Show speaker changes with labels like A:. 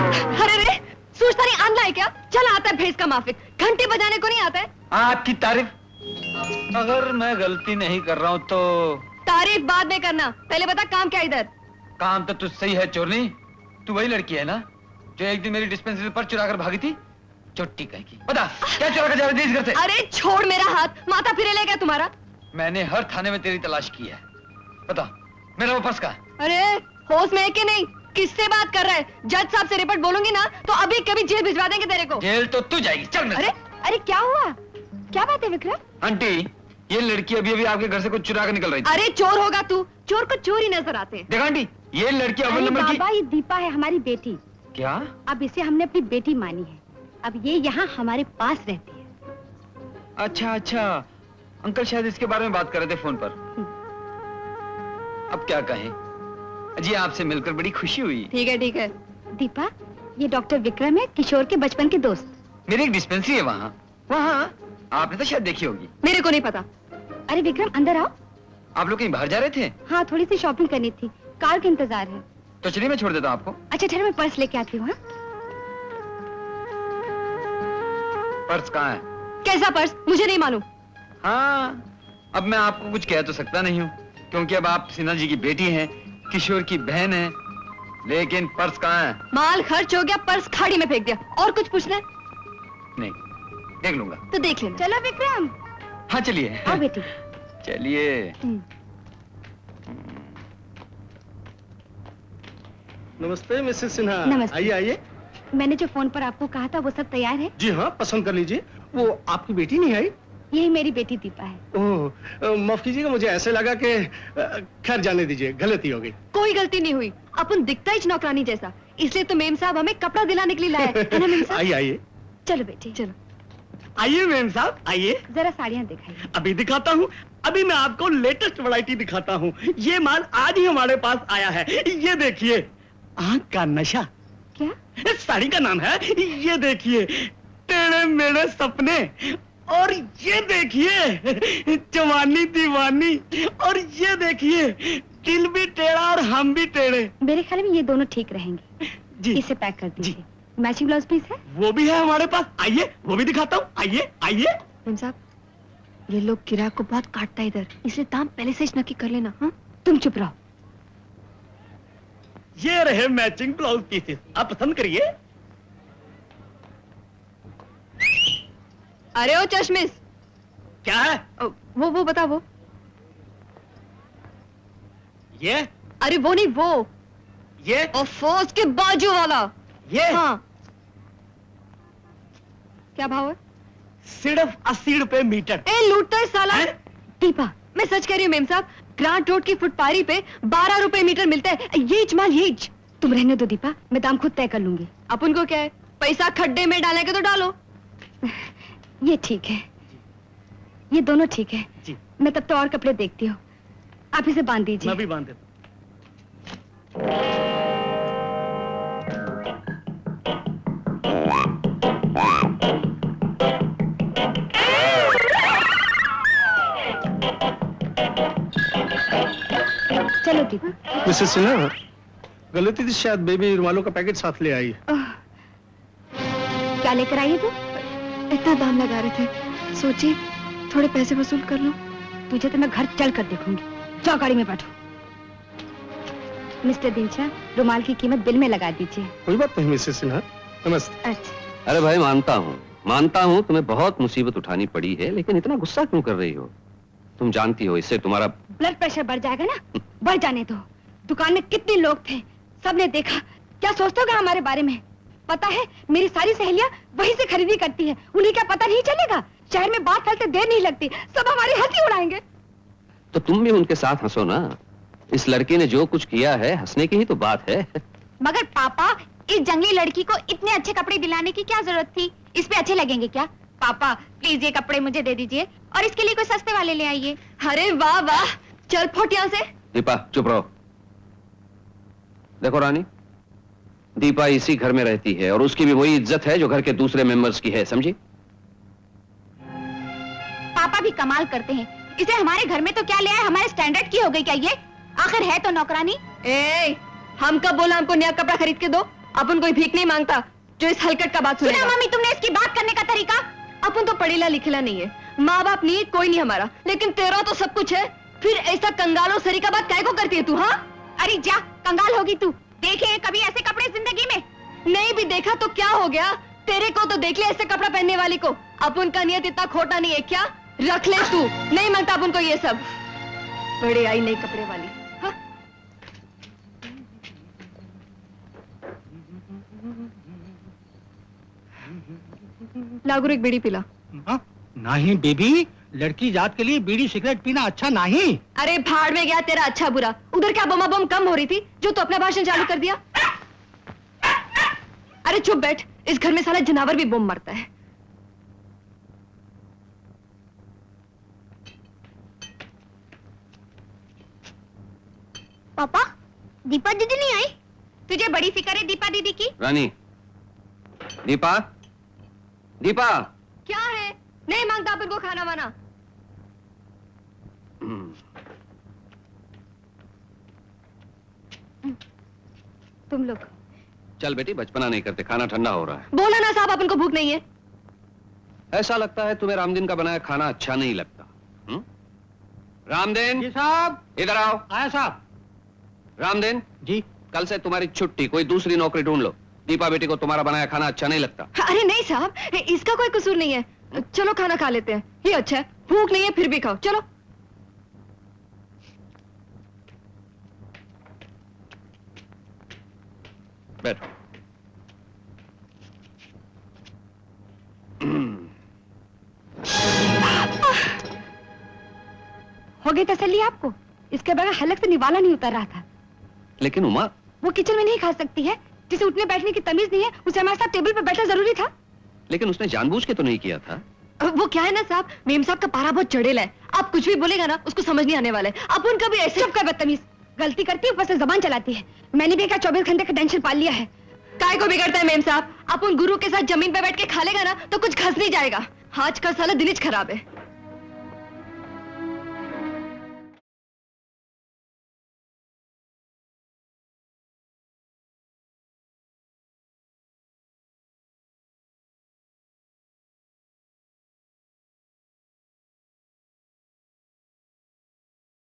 A: अरे रे, सोचता नहीं आंधला है क्या? चल आता है भैंस का माफिक, घंटे बजाने को नहीं आता है।
B: आपकी तारीफ, अगर मैं गलती नहीं कर रहा हूँ तो।
A: तारीफ बाद में करना, पहले बता काम क्या इधर?
B: काम तो तुझ सही है चोरनी। तू वही लड़की है ना जो एक दिन मेरी डिस्पेंसरी पर चुरा कर भागी थी? चुट्टी कहीं की। बता क्या चुरा कर जा रही थी इस घर से?
A: अरे छोड़ मेरा हाथ, माथा फिरे ले गया तुम्हारा।
B: मैंने हर थाने में तेरी तलाश की है। बता मेरा वो पर्स कहाँ है?
A: अरे होश में है कि नहीं? किससे बात कर रहा है? जज साहब से रिपोर्ट बोलूंगी ना तो अभी कभी जेल भिजवा देंगे तेरे को।
B: जेल तो तू जाएगी, चल मेरे साथ।
A: अरे क्या हुआ? क्या बात है विक्रम?
B: आंटी, ये लड़की अभी अभी आपके घर से कुछ चुरा कर निकल रही थी।
A: अरे चोर होगा तू, चोर को चोर ही नजर आते हैं।
B: देखा आंटी, ये लड़की अव्वल
C: अरे
B: नंबर की।
C: बाबा, ये दीपा है हमारी बेटी।
B: क्या?
C: अब इसे हमने अपनी बेटी मानी है। अब ये यहाँ हमारे पास रहती है।
B: अच्छा अच्छा, अंकल शायद इसके बारे में बात कर रहे थे फोन पर। अब क्या कहें, जी आपसे मिलकर बड़ी खुशी हुई।
A: ठीक है ठीक है।
C: दीपा, ये डॉक्टर विक्रम है, किशोर के बचपन के दोस्त।
B: मेरी एक डिस्पेंसरी है वहाँ। वहाँ आपने तो शायद देखी होगी।
A: मेरे को नहीं पता।
C: अरे विक्रम, अंदर आओ।
B: आप लोग कहीं बाहर जा रहे थे?
C: हाँ, थोड़ी सी शॉपिंग करनी थी, कार का इंतजार है।
B: तो चलिए मैं छोड़ देता हूँ आपको।
C: अच्छा ठहरो, मैं पर्स लेके आती हूँ। हाँ?
B: पर्स कहाँ है?
A: कैसा पर्स? मुझे नहीं मालूम।
B: हाँ, अब मैं आपको कुछ कह तो सकता नहीं हूँ क्योंकि अब आप सिन्हा जी की बेटी हैं, किशोर की बहन है। लेकिन पर्स कहाँ है?
A: माल खर्च हो गया, पर्स खाड़ी में फेंक दिया। और कुछ पूछना है?
B: नहीं, देख लूंगा।
A: तो देख लेना।
C: चलो विक्रम।
B: हाँ चलिए।
C: आओ बेटी।
B: चलिए।
D: नमस्ते मिसेस सिन्हा।
C: नमस्ते।
D: आइए आइए।
C: मैंने जो फोन पर आपको कहा था वो सब तैयार है?
D: जी हाँ, पसंद कर लीजिए। वो आपकी बेटी नहीं आई?
C: यही मेरी बेटी दीपा है।
D: ओह, माफ कीजिएगा, मुझे ऐसे लगा कि खैर जाने दीजिए, गलती हो गई।
A: कोई गलती नहीं हुई, अपन दिखता ही नौकरानी जैसा, इसलिए तो मेम साहब हमें कपड़ा दिलाने के लिए लाए है ना मेम साहब?
D: आइए आइए।
C: चलो बेटी चलो।
D: आइए मैम साहब, आइए।
C: जरा साड़ियाँ दिखाइए।
D: अभी दिखाता हूँ। अभी मैं आपको लेटेस्ट वैरायटी दिखाता हूँ। ये माल आज ही हमारे पास आया है। ये देखिए, आँख का नशा।
C: क्या?
D: इस साड़ी का नाम है, ये देखिए, टेढ़े मेढ़े सपने। और ये देखिए, जवानी दीवानी। और ये देखिए, दिल भी टेढ़ा और हम भी टेढ़े।
C: मेरे ख्याल में ये दोनों ठीक रहेंगे।
D: जी।
C: इसे पैक कर दीजिए। मैचिंग ब्लाउज पीस है?
D: वो भी है हमारे पास। आइए, वो भी दिखाता हूँ। आइए आइए।
A: मेम साहब, ये लोग ग्राहक को बहुत काटता है इधर, इसलिए दाम पहले से ही नक्की कर लेना। हाँ,
C: तुम चुप रहो।
D: ये रहे मैचिंग ब्लाउज पीसेस, आप पसंद करिए।
A: अरे ओ चश्मिश,
D: क्या है?
A: वो बता वो।
D: ये?
A: अरे वो नहीं, वो
D: ये?
A: अफसोस के बाजू वाला।
D: ये?
A: हाँ। क्या भाव है?
D: सिर्फ 80 रुपए मीटर।
A: ए लूटता है साला।
D: हैं?
A: दीपा, मैं सच कह रही हूँ मेम साहब, ग्रांट रोड की फुटपारी पे 12 रुपए मीटर मिलता है। ये माल ये।
C: तुम रहने दो दीपा, मैं दाम खुद तय कर लूंगी।
A: अपन को क्या है, पैसा खड्डे में डालने के तो डालो।
C: ये ठीक है, ये दोनों ठीक है।
D: जी।
C: मैं तब तो और कपड़े देखती हूँ, आप इसे बांध दीजिए।
D: मैं भी बांध देता
C: चलो दीपा।
D: मिसेस सिन्हा, गलती से शायद बेबी रुमालों का पैकेट साथ ले आई।
C: क्या लेकर आई है तू?
A: इतना दाम लगा रहे थे, सोचिए थोड़े पैसे वसूल कर लो।
C: तुझे तो मैं घर चल कर देखूंगी। जाओ गाड़ी में बैठो। मिस्टर दिनशा, रुमाल की कीमत बिल में लगा दीजिए।
D: कोई बात नहीं मिसेस सिन्हा, नमस्ते।
C: अच्छा।
E: अरे भाई, मानता हूँ तुम्हें बहुत मुसीबत उठानी पड़ी है, लेकिन इतना गुस्सा क्यों कर रही हो? तुम जानती हो इससे तुम्हारा
C: ब्लड प्रेशर बढ़ जाएगा ना। बढ़ जाने दो। दुकान में कितने लोग थे, सबने देखा। क्या सोचते होगा हमारे बारे में? पता है, मेरी सारी सहेलियां वहीं से खरीदी करती है। उन्हें क्या पता नहीं चलेगा? शहर में बात फैलते देर नहीं लगती, सब हमारी हंसी उड़ाएंगे।
E: तो तुम भी उनके साथ हंसो ना। इस लड़की ने जो कुछ किया है, हंसने की ही तो बात है।
F: मगर पापा, इस जंगली लड़की को इतने अच्छे कपड़े दिलाने की क्या जरूरत थी? इस पे अच्छे लगेंगे क्या? पापा प्लीज ये कपड़े मुझे दे दीजिए और इसके लिए कोई सस्ते वाले ले आइए।
A: अरे वाह वाह, चल फुट यहाँ से।
E: दीपा चुप रहो। देखो रानी, दीपा इसी घर में रहती है और उसकी भी वही इज्जत है जो घर के दूसरे मेंबर्स की है, समझी?
F: पापा भी कमाल करते हैं, इसे हमारे घर में तो क्या ले आए, हमारे स्टैंडर्ड की हो गई क्या ये? आखिर है तो नौकरानी।
A: ए, हम कब बोला हमको नया कपड़ा खरीद के दो? अपन कोई भीख नहीं मांगता जो इस हलकट का बात
F: सुना
A: सुनेगा।
F: मम्मी तुमने इसकी बात करने का तरीका।
A: अपन तो पढ़ेला लिखेला नहीं है, माँ बाप नहीं है, कोई नहीं हमारा, लेकिन तेरा तो सब कुछ है। फिर ऐसा कंगालो सरी का बात काय को करती है तू? हाँ,
F: अरे जा, कंगाल होगी तू। देखे हैं कभी ऐसे कपड़े जिंदगी में?
A: नहीं भी देखा तो क्या हो गया? तेरे को तो देख ले ऐसे कपड़ा पहनने वाली को। अपन का नियत इतना खोटा नहीं है क्या? रख ले तू, नहीं मांगता अपन को ये सब। बड़े आई नई कपड़े वाली। हाँ? ला गुरु एक बीड़ी पिला।
D: हाँ? नहीं बेबी, लड़की जात के लिए बीड़ी सिगरेट पीना अच्छा नहीं।
A: अरे भाड़ में गया तेरा अच्छा बुरा। उधर क्या बमा बम कम हो रही थी जो तू अपना भाषण चालू कर दिया? अरे चुप बैठ, इस घर में साला जनावर भी बम मरता है।
F: पापा, दीपा दीदी नहीं आई? तुझे बड़ी फिक्र है दीपा दीदी की?
E: रानी, दीपा, दीपा।
A: क्या है? नहीं मांगता अपन को खाना वाना। तुम लोग
E: चल बेटी, बचपना नहीं करते, खाना ठंडा हो रहा है।
A: बोला ना साहब, अपन को भूख नहीं है।
E: ऐसा लगता है तुम्हें रामदीन का बनाया खाना अच्छा नहीं लगता। रामदीन,
D: जी साहब।
E: इधर आओ।
D: आया साहब।
E: रामदीन
D: जी।
E: कल से तुम्हारी छुट्टी, कोई दूसरी नौकरी ढूंढ लो। दीपा बेटी को तुम्हारा बनाया खाना अच्छा नहीं लगता।
A: अरे नहीं साहब, इसका कोई कसूर नहीं है। चलो खाना खा लेते हैं, ये अच्छा है। भूख नहीं है फिर भी खाओ, चलो।
E: बैठो।
C: हो गई तसल्ली आपको? इसके बगैर हलक से निवाला नहीं उतर रहा था।
E: लेकिन उमा,
C: वो किचन में नहीं खा सकती है, जिसे उठने बैठने की तमीज नहीं है, उसे हमारे साथ टेबल पर बैठना जरूरी था।
E: लेकिन उसने जानबूझ के तो नहीं किया था।
A: वो क्या है ना साहब, मेम साहब का पारा बहुत चढ़ेला है। आप कुछ भी बोलेगा ना उसको समझ नहीं आने वाला है। अब उनका भी ऐसे
C: चुप कर बदतमीज, गलती करती है ऊपर से जबान चलाती है। मैंने भी क्या 24 घंटे का टेंशन पाल लिया है।
A: काय को बिगड़ता है मेम साहब? अपन गुरु के साथ जमीन पे बैठ के खा लेगा ना तो कुछ घस नहीं जाएगा। आज का साला दिन ही खराब है।